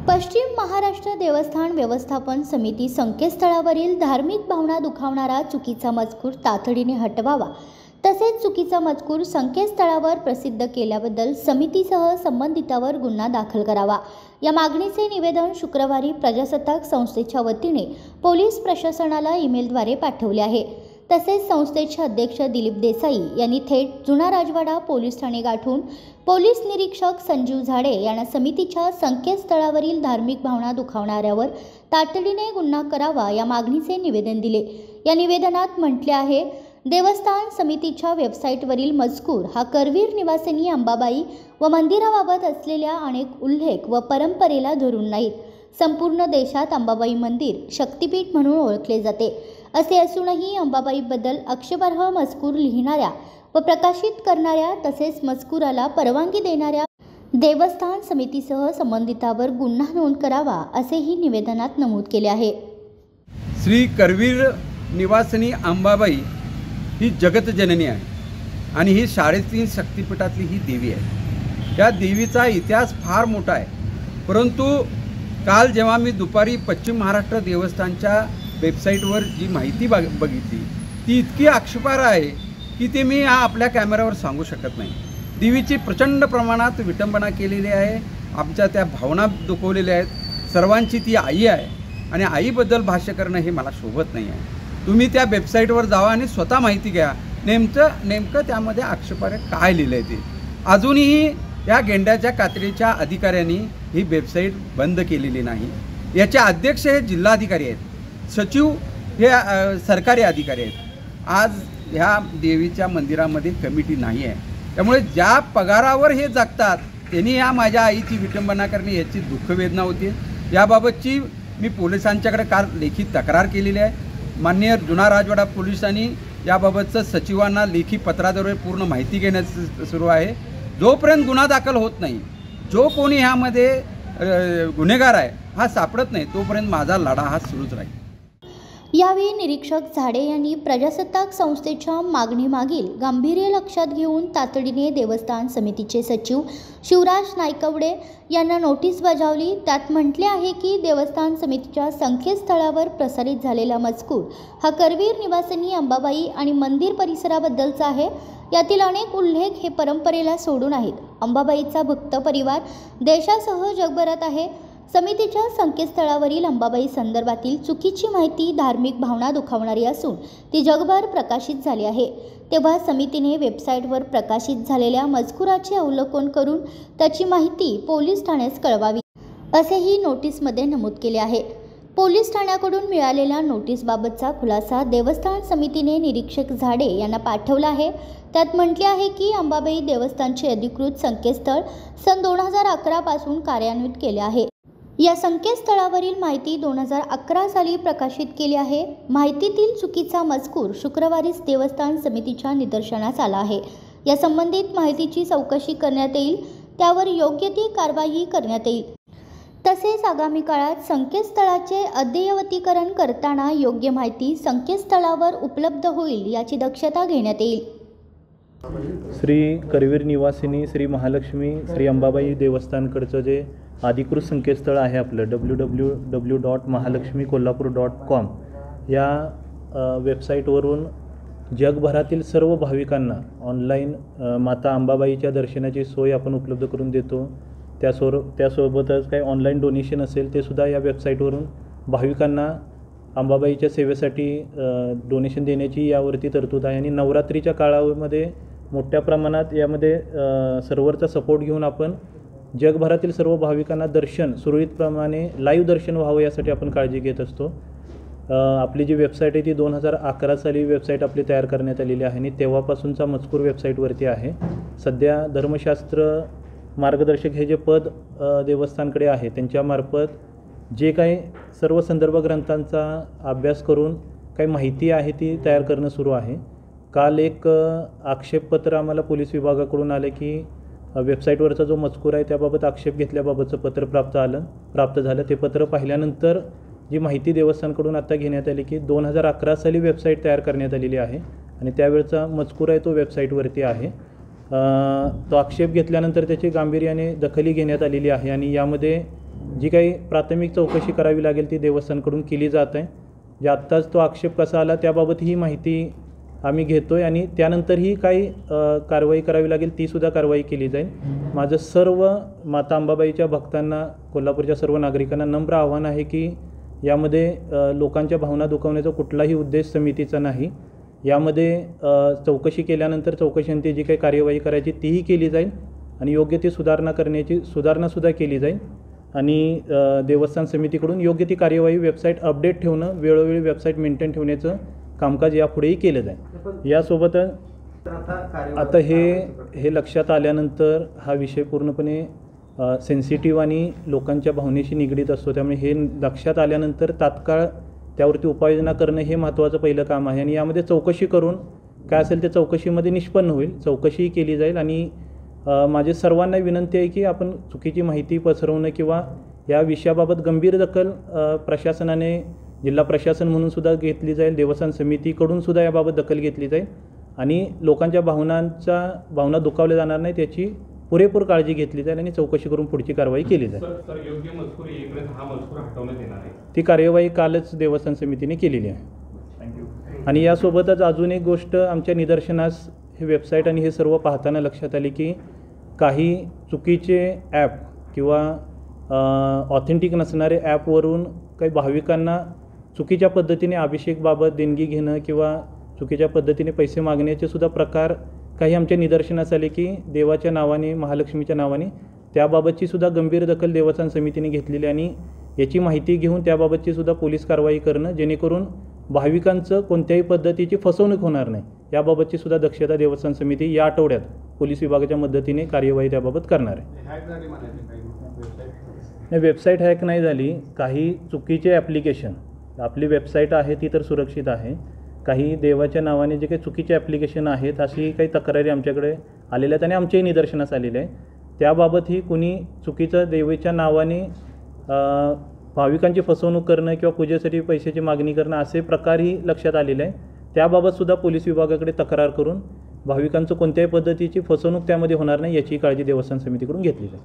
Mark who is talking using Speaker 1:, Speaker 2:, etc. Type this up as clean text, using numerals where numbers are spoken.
Speaker 1: पश्चिम महाराष्ट्र देवस्थान व्यवस्थापन समिती संकेतस्थळावरील धार्मिक भावना दुखावणारा चुकीचा मजकूर तातडीने हटवावा, तसेच चुकीचा मजकूर संकेतस्थळावर प्रसिद्ध केल्याबद्दल समितीसह संबंधितावर गुन्हा दाखल करावा, या मागणीचे निवेदन शुक्रवारी प्रजासत्ताक संस्थेच्या वतीने पोलीस प्रशासनाला ईमेलद्वारे पाठवले आहे। तसेच संस्थेचे अध्यक्ष दिलीप देसाई यांनी थेट जुना राजवाडा पोलीस ठाणे गाठून पोलीस निरीक्षक संजीव झाडे यांना समितीच्या संकेतस्थळावरील धार्मिक भावना दुखावणाऱ्यावर तातडीने गुन्हा करावा, या मागणीचे निवेदन दिले। या निवेदनात म्हटले आहे, देवस्थान समितीच्या वेबसाईटवरील मजकूर हा करवीर निवासिनी अंबाबाई व मंदिराबाबत असलेल्या अनेक उल्लेख व परंपरेला धरून नाहीत। संपूर्ण देशात अंबाबाई मंदिर शक्तिपीठ म्हणून ओळखले जाते, असे असूनही अंबाबाईबद्दल आक्षेपार्ह मजकूर लिहिणाऱ्या व प्रकाशित करणाऱ्या तसेच मजकुराला परवानगी देणाऱ्या देवस्थान समितीसह संबंधितावर गुन्हा नोंद करावा, असेही निवेदनात नमूद केले आहे।
Speaker 2: श्री करवीर निवासिनी अंबाबाई ही जगतजननी आहे आणि ही 3.5 शक्तिपीठातली ही देवी आहे। या देवीचा इतिहास फार मोठा आहे, परंतु काल जेव्हा मी दुपारी पश्चिम महाराष्ट्र देवस्थानच्या वेबसाईटवर जी माहिती बघितली ती इतकी आक्षेपार्ह आहे की ते मी आपल्या कॅमेऱ्यावर सांगू शकत नाही। देवीची प्रचंड प्रमाणात विटंबना केलेली आहे, आमच्या त्या भावना दुखवलेल्या आहेत। सर्वांची ती आई आहे आणि आईबद्दल भाष्य करणं हे मला शोभत नाही आहे। तुम्ही त्या वेबसाईटवर जावा आणि स्वतः माहिती घ्या नेमकं त्यामध्ये आक्षेपार्ह काय लिहिलं आहे ते। अजूनही या गेंड्याच्या कातडीच्या अधिकाऱ्यांनी ही वेबसाईट बंद केलेली नाही। याचे अध्यक्ष हे जिल्हाधिकारी आहेत, सचिव हे सरकारी अधिकारी आहेत। आज ह्या देवीच्या मंदिरामध्ये कमिटी नाही आहे, त्यामुळे ज्या पगारावर हे जगतात त्यांनी या माझ्या आईची विटंबना करणे याची दुःखवेदना होती। याबाबतची मी पोलिसांच्याकडे काल लेखी तक्रार केलेली आहे। माननीय जुना राजवाडा पोलिसांनी याबाबतचं सचिवांना लेखी पत्राद्वारे पूर्ण माहिती घेण्याचं सुरू आहे। जोपर्यंत गुन्हा दाखल होत नाही, जो कोणी ह्यामध्ये गुन्हेगार आहे हा सापडत नाही, तोपर्यंत माझा लढा हा सुरूच राहील।
Speaker 1: यावेळी निरीक्षक झाडे यांनी प्रजासत्ताक संस्थेच्या मागणीमागील गांभीर्य लक्षात घेऊन तातडीने देवस्थान समितीचे सचिव शिवराज नायकवडे यांना नोटीस बजावली। त्यात म्हटले आहे की देवस्थान समितीच्या संकेतस्थळावर प्रसारित झालेला मजकूर हा करवीर निवासिनी अंबाबाई आणि मंदिर परिसराबद्दलचा आहे। यातील अनेक उल्लेख हे परंपरेला सोडून आहेत। अंबाबाईचा भक्त परिवार देशासह जगभरात आहे। समितीच्या संकेतस्थळावरील अंबाबाई संदर्भातील चुकीची माहिती धार्मिक भावना दुखावणारी असून ती जगभर प्रकाशित झाली आहे। तेव्हा समितीने वेबसाईटवर प्रकाशित झालेल्या मजकुराचे अवलोकन करून त्याची माहिती पोलीस ठाण्यास कळवावी, असेही नोटीसमध्ये नमूद केले आहे। पोलीस ठाण्याकडून मिळालेल्या नोटीसबाबतचा खुलासा देवस्थान समितीने निरीक्षक झाडे यांना पाठवला आहे। त्यात म्हटले आहे की अंबाबाई देवस्थानचे अधिकृत संकेतस्थळ सन 2011 पासून कार्यान्वित केले आहे। या संकेतस्थळावरील माहिती 2011 साली प्रकाशित केली आहे। माहितीतील चुकीचा मजकूर शुक्रवारीच देवस्थान समितीच्या निदर्शनास आला आहे। या संबंधित माहितीची चौकशी करण्यात येईल, त्यावर योग्य ती कारवाई करण्यात येईल। तसेच आगामी काळात संकेतस्थळाचे अद्ययावतीकरण करताना योग्य माहिती संकेतस्थळावर उपलब्ध होईल याची दक्षता घेण्यात येईल।
Speaker 3: श्री करवीर निवासिनी श्री महालक्ष्मी श्री अंबाबाई देवस्थानकडचं जे अधिकृत संकेतस्थळ आहे आपलं www.mahalakshmikollapur.com या वेबसाईटवरून जगभरातील सर्व भाविकांना ऑनलाईन माता अंबाबाईच्या दर्शनाची सोय आपण उपलब्ध करून देतो। त्यासोबतच काही ऑनलाईन डोनेशन असेल ते सुद्धा या वेबसाईटवरून भाविकांना अंबाबाईच्या सेवेसाठी डोनेशन देण्याची यावरती तरतूद आहे। आणि नवरात्रीच्या काळामध्ये मोठ्या प्रमाणात यामध्ये सर्व्हरचा सपोर्ट घेऊन आपण जगभरातील सर्व भाविकांना दर्शन सुरळीतप्रमाणे लाईव्ह दर्शन व्हावं यासाठी आपण काळजी घेत असतो। आपली जी वेबसाईट आहे ती 2011 साली वेबसाईट आपली तयार करण्यात आलेली आहे आणि तेव्हापासूनचा मजकूर वेबसाईटवरती आहे। सध्या धर्मशास्त्र मार्गदर्शक हे जे पद देवस्थानकडे आहे त्यांच्यामार्फत जे काही सर्व संदर्भ ग्रंथांचा अभ्यास करून काही माहिती आहे ती तयार करणं सुरू आहे। काल एक आक्षेपपत्र आम्हाला पोलीस विभागाकडून आले की वेबसाईटवरचा जो मजकूर आहे त्याबाबत आक्षेप घेतल्याबाबतचं पत्र प्राप्त झालं। ते पत्र पाहिल्यानंतर जी माहिती देवस्थानकडून आता घेण्यात आली की 2011 साली वेबसाईट तयार करण्यात आलेली आहे आणि त्यावेळचा मजकूर आहे तो वेबसाईटवरती आहे। तो आक्षेप घेतल्यानंतर त्याची गांभीर्याने दखल घेण्यात आलेली आहे आणि यामध्ये जी काही प्राथमिक चौकशी करावी लागेल ती देवस्थानकडून केली जात आहे. जे आत्ताच तो आक्षेप कसा आला त्याबाबत ही माहिती आम्ही घेतो आहे आणि त्यानंतरही काही कारवाई करावी लागेल तीसुद्धा कारवाई केली जाईल. माझं सर्व माता अंबाबाईच्या भक्तांना, कोल्हापूरच्या सर्व नागरिकांना नम्र आव्हान आहे की यामध्ये लोकांच्या भावना दुखावण्याचा कुठलाही उद्देश समितीचा नाही. यामध्ये चौकशी केल्यानंतर चौकशीनंतर जी काही कार्यवाही करायची तीही केली जाईल आणि योग्य ती सुधारणासुद्धा केली जाईल आणि देवस्थान समितीकडून योग्य ती कार्यवाही वेबसाईट अपडेट ठेवणं, वेळोवेळी वेबसाईट मेंटेन ठेवण्याचं कामकाज यापुढेही केलं जाईल. यासोबतच आता हे लक्षात आल्यानंतर हा विषय पूर्णपणे सेन्सिटिव्ह आणि लोकांच्या भावनेशी निगडीत असतो. त्यामुळे हे लक्षात आल्यानंतर तात्काळ त्यावरती उपाययोजना करणं हे महत्त्वाचं पहिलं काम आहे आणि यामध्ये चौकशी करून काय असेल ते चौकशीमध्ये निष्पन्न होईल. चौकशीही केली जाईल आणि माझे सर्वांना विनंती आहे की आपण चुकीची माहिती पसरवणं किंवा या विषयाबाबत गंभीर दखल प्रशासनाने, जिल्हा प्रशासन म्हणून सुद्धा घेतली जाईल, देवस्थान समितीकडून सुद्धा याबाबत दखल घेतली जाईल आणि लोकांच्या भावना दुखावल्या जाणार नाही त्याची पुरेपूर काळजी घेतली जाईल आणि चौकशी करून पुढची कारवाई केली जाईल.
Speaker 4: सर, योग्य मजकूर येईपर्यंत हा मजकूर हटवण्यात येणार आहे.
Speaker 3: ती कार्यवाही कालच देवस्थान समितीने केलेली आहे. आणि यासोबतच अजून एक गोष्ट आमच्या निदर्शनास हे वेबसाईट आणि हे सर्व पाहताना लक्षात आले की काही चुकीचे ॲप किंवा ऑथेंटिक नसणारे ॲपवरून काही भाविकांना चुकीच्या पद्धतीने अभिषेकबाबत देणगी घेणं किंवा चुकीच्या पद्धतीने पैसे मागण्याचे सुद्धा प्रकार काही आमच्या निदर्शनास आले की देवाच्या नावाने, महालक्ष्मीच्या नावाने त्याबाबतची सुद्धा गंभीर दखल देवस्थान समितीने घेतलेली आणि याची माहिती घेऊन त्याबाबतची सुद्धा पोलीस कारवाई करणं जेणेकरून भाविकांचं कोणत्याही पद्धतीची फसवणूक होणार नाही याबाबतची सुद्धा दक्षता देवस्थान समिती या आठवड्यात पोलीस विभागाच्या मदतीने कार्यवाही त्याबाबत करणार आहे. नाही, वेबसाईट हॅक नाही झाली. काही चुकीचे ॲप्लिकेशन, आपली वेबसाईट आहे ती तर सुरक्षित आहे, काही देवाच्या नावाने जे काही चुकीचे ॲप्लिकेशन आहेत अशी काही तक्रारी आमच्याकडे आलेल्या आहेत आणि आमच्याही निदर्शनास आलेल्या आहे. त्याबाबतही कुणी चुकीचं देवीच्या नावाने भाविकांची फसवणूक करणं किंवा पूजेसाठी पैशाची मागणी करणं असे प्रकारही लक्षात आलेले आहे. त्याबाबतसुद्धा पोलीस विभागाकडे तक्रार करून भाविकांचं कोणत्याही पद्धतीची फसवणूक त्यामध्ये होणार नाही याची काळजी देवस्थान समितीकडून घेतली जाईल.